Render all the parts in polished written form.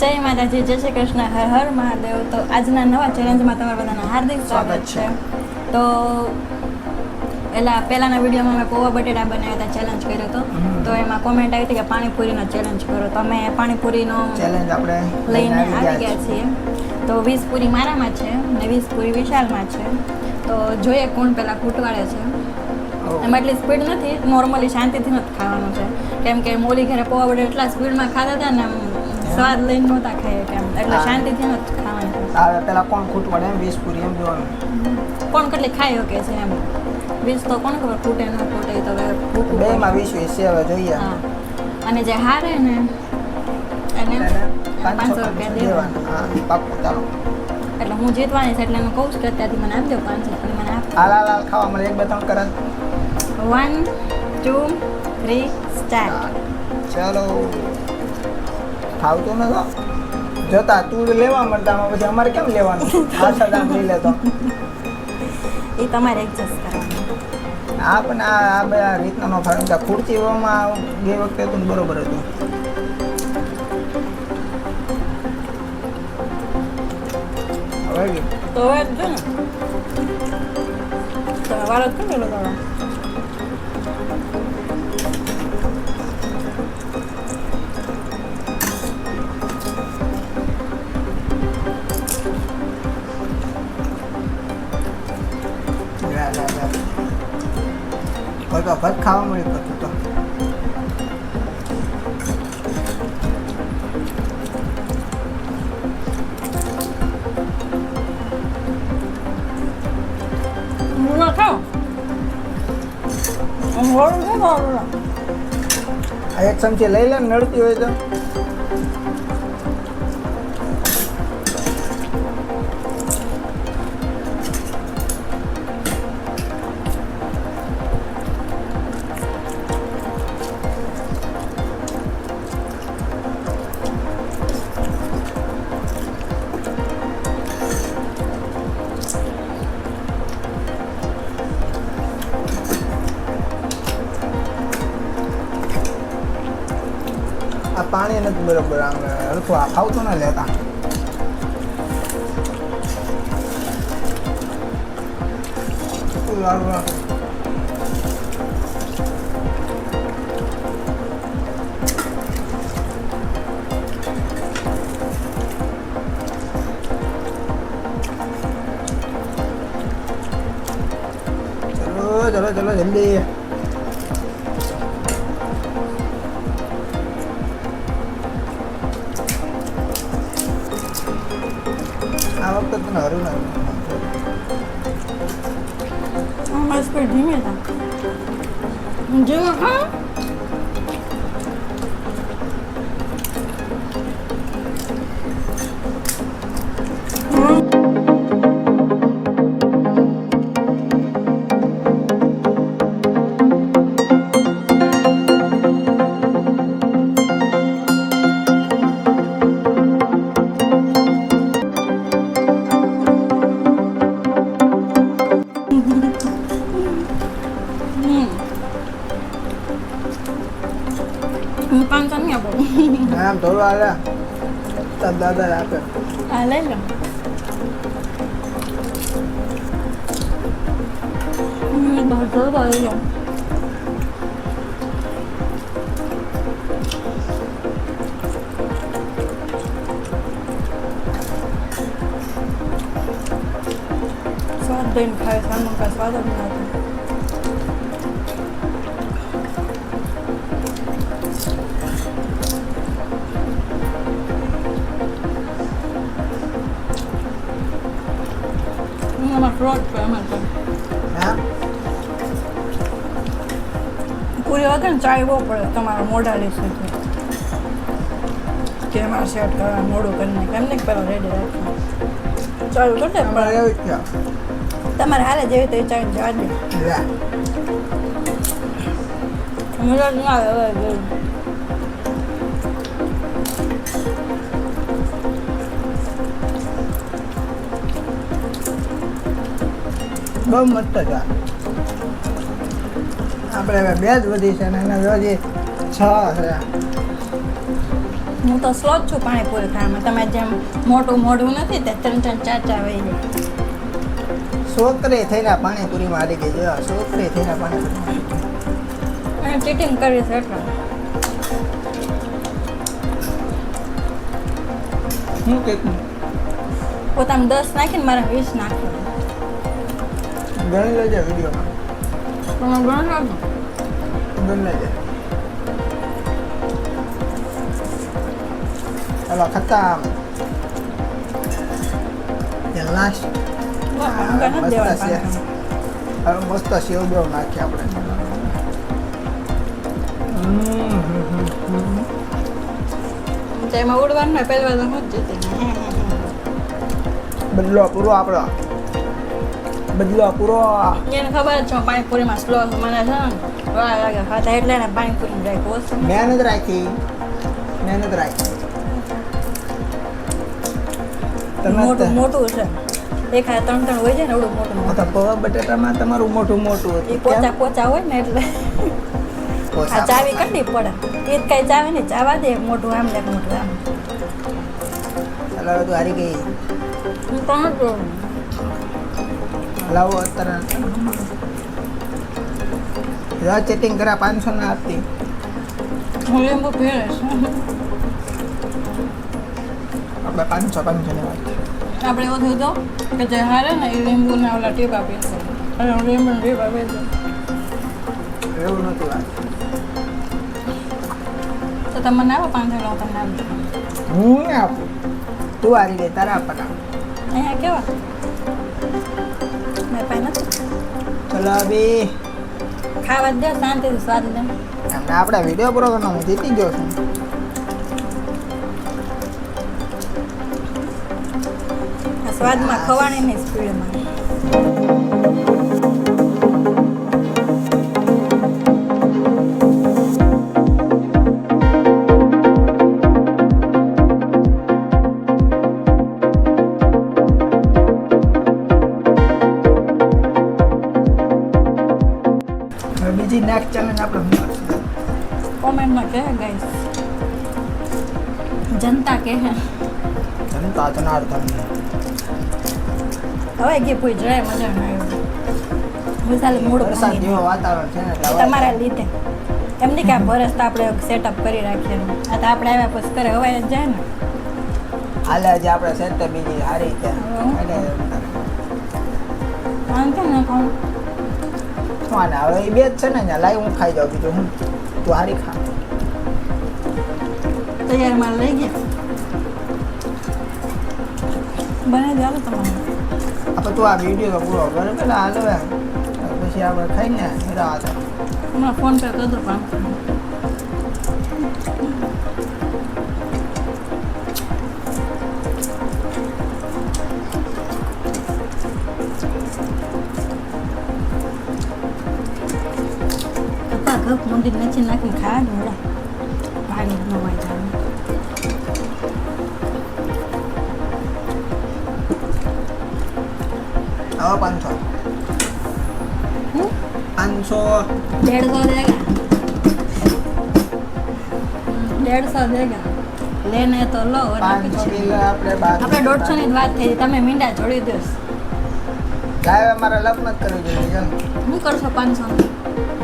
જય માતાજી, જય શ્રી કૃષ્ણ, હર હર મહાદેવ. તો આજના નવા ચેલેન્જમાં તમારા બધાના હાર્દિક સ્વાગત છે. તો પહેલાના વિડીયોમાં મેં પૌવા બટેટા બનાવ્યા હતા, ચેલેન્જ કર્યો હતો. તો એમાં કોમેન્ટ આવી હતી કે પાણીપુરીનો ચેલેન્જ કરો. તો અમે પાણીપુરીનો ચેલેન્જ આપણે લઈને આવી ગયા છીએ. તો 20 પૂરી મારામાં છે અને 20 પૂરી વિશાલમાં છે. તો જોઈએ કોણ પહેલાં ખૂટવાડે છે. એમાં એટલી સ્પીડ નથી, નોર્મલી શાંતિથી નથી ખાવાનું છે. કેમ કે મોલી ઘરે પૌવા બટેટા એટલા સ્પીડમાં ખાતા હતા ને, સ્વાદ લઈને નહોતા ખાઈએ કેમ, એટલે શાંતિથી નથી ખાવાનું. આવે પેલા કોણ ખૂટવાડે એમ 20 પૂરી એમ જોવાનું. કોણ કેટલી ખાઈ શકે છે એમ. 20 તો કોણ ખબર ખૂટે ન ખૂટે, તો હવે બેમાં 20 છે, હવે જોઈએ. હા, અને જે હારે ને એને 500 રૂપિયા દેવાના. હા, પાક્કું. ચાલો, એટલે હું જીતવાની છે, એટલે હું કહું છું કે અત્યારથી મને આપજો 500 રૂપિયા. મને આપ. હાલ ખાવા મળે. 1 2 3 કરે. 1 2 3 સ્ટાર્ટ. ચાલો, ખાવતું નતો જોતા તું લેવા મળતા, પછી અમારે કેમ લેવાનું? આશા દામ લઈ લેતો. એ તમારે એડજસ્ટ કરવાનું. હા, પણ આ બધા રીતના નો ફાવે. ખુરચીમાં ગઈ વખતે હતું બરોબર હતું. હવે તો હવે જો ને તો વારો જ કેમ લગાડો? કોઈ તો ભત ખાવા મળી કરતું તો મુલા ખાઓ. મોડું છે મોડું. આ એક ચમચી લઈ લે ને, નડતી હોય તો. આ પાણી નથી બરોબર, આમ હરખું આ ખાવતું ના લેતા. ચલો ચલો જલ્દી. આ વખતે તને હરું ના અમારી સ્પીડ ધીમી હતા. જેવો ખાઓ હું 500 નહીં આપું. આમ થોડું હાલે તાર દાદા આપે. હા, લઈ લો. બહુ થોડું લઈ લો. સ્વાદ દઈને ખાય, સામું કાંઈ સ્વાદ જ નહીં આવતો. એમાં ફ્રોડ છે એમાં તો. હા, પૂરી વગર ને ચાય બહુ પડે તમારા મોઢા લેશે કે એમાં સેટ કરવા મોડું કરીને કેમ નહીં પેલા રેડી રાખવું. ચાય કેટલે અમારે પડે? એવી જ છે. તમારે હાલે જેવી તો એ ચાય જવા દે. લે. મજા જ ના આવે હવે જોયું. બહુ મસ્ત છે. આપણે હવે 2 જ વધી છે ને એને હજી 6 છે. હું હું તો સ્લો જ છું પાણીપુરી ખાવામાં. તમે જેમ મોટું મોઢું નથી તે 3-4 વહી જાય. છોકરી થઈને પાણીપુરીમાં હારી ગઈ જો છોકરી થઈને પાણીપુરીમાં અને ચીટિંગ કરી છે એટલે હું કંઈક પોતાને 10 નાખીને મારે 20 નાખી. ગણી લેજે વિડીયોમાં તમે ગણો છો? ગણી લેજે ચાલો ખતમ લાસ્ટ નથી દેવાનું. હવે મસ્ત સેવ બેવ નાખીએ આપણે તો એમાં ઉડવાનું હોય પહેલી વાર તો હું જ જીતી. બદલો પૂરો આપણો બદલો પૂરો એને ખબર જ છે હું પાણીપુરીમાં સ્લો છું. મને છે ને વાર લાગે ખાતા એટલે એને પાણીપુરી રાખ્યું ઓછું. મહેનત રાખી મોટું મોટું છે દેખાય 3 હોય છે ને એવડું મોટું મોટું. પૌવા બટેટામાં તમારું મોટું મોટું એ પોચા હોય ને એટલે આ ચાવી કઢી પડે. એ જ કઈ ચાવી નહીં ચાવા દે એક મોટું આમ ને એક મોટું આમ. ચાલો તું હારી ગઈ હું પણ જ લાવો અત્યારે ચેટિંગ કરા 500 ના આપતી હું લીંબુ પીળીશ. આપણે 500 ની વાત આપણે એવું થયું તો કે જે હારે ને એ લીંબુના ઓલા ટીપ આપી છે અને હું લીંબુના ટીપ આપી છે. એવું નથી વાત તો તમે મને આપો 500 લો તમને આપજો. હું ને આપું તું હારી ગઈ તારા આપવાના અહીંયા કેવા મેં પાસે નથી. ચલો બી ખાવા જ દે શાંતિથી સ્વાદ લે. એમને આપણે વિડીયો પૂરો કરવાનો હું જીતી ગયો છું આ સ્વાદમાં ખવાણી નહીં સ્પીડમાં. બીજી નેક્સ્ટ ચેલેન્જ આપણે કોમેન્ટમાં કહે ગાઈસ જનતા કહે જનતા જનાર્દન હવે કે કોઈ જરાય મજા ના આવી. વિશાલ મૂડ વરસાદ જેવો વાતાવરણ છે ને એટલે તમારા લીધે એમ નહીં કે આ વરસ તો આપણે સેટઅપ કરી રાખીએ. આ તો આપણે આવ્યા પછી કરે હવાય જ જાય ને. હાલે આજે આપણે સેટ બીજી હારી છે આમ કેમ ના ખાવું? હવે એ બે જ છે ને લાઈ હું ખાઈ જાઉં બીજું હું તું હારી ખા તૈયાર માલ લઈ ગયા બને ચાલો તમારે. આપણે તું આ વિડીયો તો પૂરો કરે પેલા હાલો પછી આપણે ખાઈને હેરા હતા હમણાં ફોન પે કરી દો 500. ઘપ મંદિર નથી નાખીને ખાવા ને મળે ભાગી ન હોય જવાનું. હવે 500 150 દેगा 150 દેगा લેને તો લો. 500 કિલો આપણે 150 ની જ વાત થઈ. તમે મીંડા જોડી દો. લાવે મારે લપ મત કરવી જોઈએ ચાલ શું કરશો 500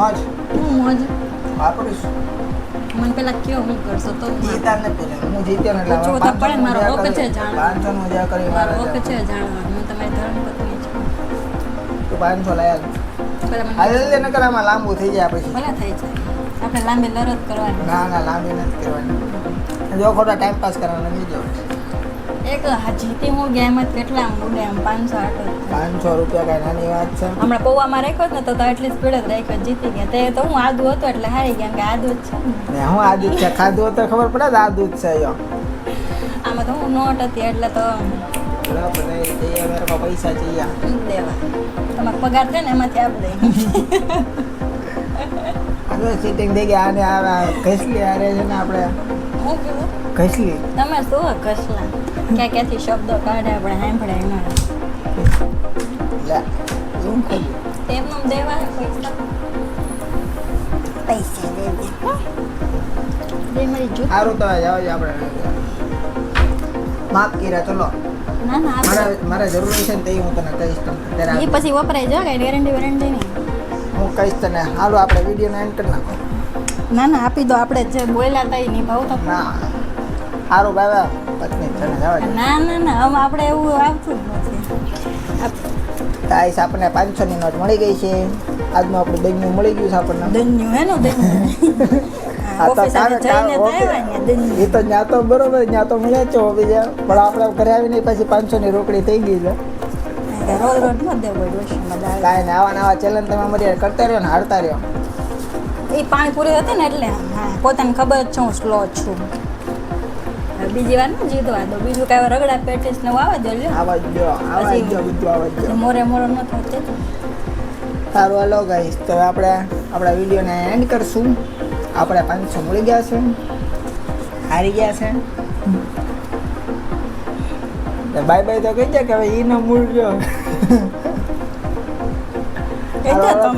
મોજ હું મોજ વાપરીશ મને પેલા કયો હું કરશો તો જીતા ને પૂછે હું જીત્યો ને એટલે પૂછવું તો પડે ને. મારો હક છે જાણવાનો. 500 નું મજા કરી મારો હક છે જાણવાનો. હું તમારી ધર્મપત્ની છું. તું 500 લાયા પેલા મને હાલ લે નકર આમાં લાંબુ થઈ જાય પછી ભલે થઈ જાય. આપણે લાંબી લડત કરવાની. ના લાંબી નથી કરવાની જો ખોટા ટાઈમ પાસ કરવાના નહીં જો એક જીતી હું ગેમ જ કેટલા આમ ઉડે આમ 500 આટો 500 રૂપિયા કઈ નાની વાત છે હમણાં પૌવામાં રાખ્યો જ ને તો એટલી સ્પીડ જ રાખ્યો જીતી ગયા. તે તો હું આદુ હતો એટલે હારી ગયા કે આદુ જ છે ને. ને હું આ દૂધ છે ખાધું તો ખબર પડે ને આ દૂધ છે યો આમાં તો હું નોટ હતી એટલે તો લપ નહીં તે મેરે કો પૈસા चाहिए દેવા તમારે પગાર થાય ને એમાંથી આપી દઈ. આ સીટિંગ થઈ ગયા આને આ ઘસલી આરે છે ને આપણે હું કેવું ઘસલી તમે શું કસલા ક્યાં ક્યાંથી શબ્દો કાઢે આપણે સાંભળે એના લે શું ખાઈ એમનું દેવા પૈસા પૈસા દે બે મારી જૂત સારું તો જાવ આપણે માફ કર્યા ચલો ના ના મારે જરૂર છે ને તે હું તને કહીશ તમને એ ત્યારે પછી વપરાય જો કઈ ગેરંટી વેરંટી નહીં હું કહીશ તને હાલો આપણે વિડીયોને એન્ડ કરી નાખો ના ના આપી દો આપણે જે બોલ્યા હતા એ નિભાવતો ના સારું બાબા પત્ની તને જવા દે ના ના ના હવે આપણે એવું આવતું જ નથી ગાઈસ આપણને 500 ની નોટ મળી ગઈ છે આજનું આપણું દહીંનું મળી ગયું છે આપણને દન્યુ હે નો દન્યુ આ તો ઓફિસ કામ જઈને તો આવ્યા ને દન્યુ એ તો ત્યાં તો બરોબર ત્યાં તો મળે છે બીજા પણ આપણે ઘરે આવીને પછી 500 ની રોકડી થઈ ગઈ છે રોજ રોજ ન દેવું હોય ડોશીમાં દાળ કાંઈ ને આવા નવા ચેલેન્જ તમે અમારી હારે કરતા રહ્યો ને હારતા રહ્યો એ પાણીપુરી હતી ને એટલે હા પોતાને ખબર જ છે હું સ્લો છું હવે બીજી વાર ન જીતવા દો બીજું કાંઈ રગડા પેટીસ ને આવે દો લ્યો આવા જ જો બધું આવા જ જો મોરે મોરે ન થશે સારું હાલો ગાઈસ તો આપણે આપણા વિડીયોને એન્ડ કરશું આપણે 500 મળી ગયા છે હારી ગયા છે બાય બાય તો કહી દે કે હવે ઈનો મૂળ જો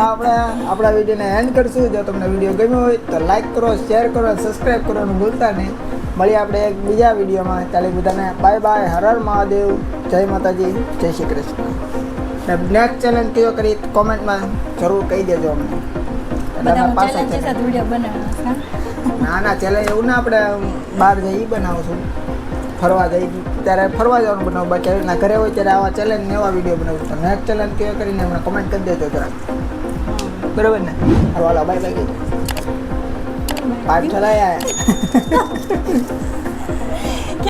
આપણે આપણા વિડીયોને એન્ડ કરશું જો તમને વિડીયો ગમ્યો હોય તો લાઈક કરો શેર કરો સબસ્ક્રાઈબ કરવાનું ભૂલતા નહીં મળીએ આપણે એક બીજા વિડીયોમાં ચાલે બધાને બાય બાય હર હર મહાદેવ જય માતાજી જય શ્રી કૃષ્ણ નેક્સ્ટ ચેલેન્જ કયો કરી કોમેન્ટમાં જરૂર કહી દેજો અમને બધા હું ચેલેન્જ સાથે વિડીયો બનાવવાનો ના ના ચેલેન્જ એવું ના આપણે બહાર જઈ બનાવશું ફરવા જઈ ત્યારે ફરવા જવાનું બનાવું બાકી આવી રીતના ઘરે હોય ત્યારે આવા ચેલેન્જ ને એવા વિડીયો બનાવું તો નેક્સ્ટ ચેલેન્જ કયો કરીને અમને કોમેન્ટ કરી દેજો જરા બરોબર ને હાલો બાય બાય પાઠ ચલાયા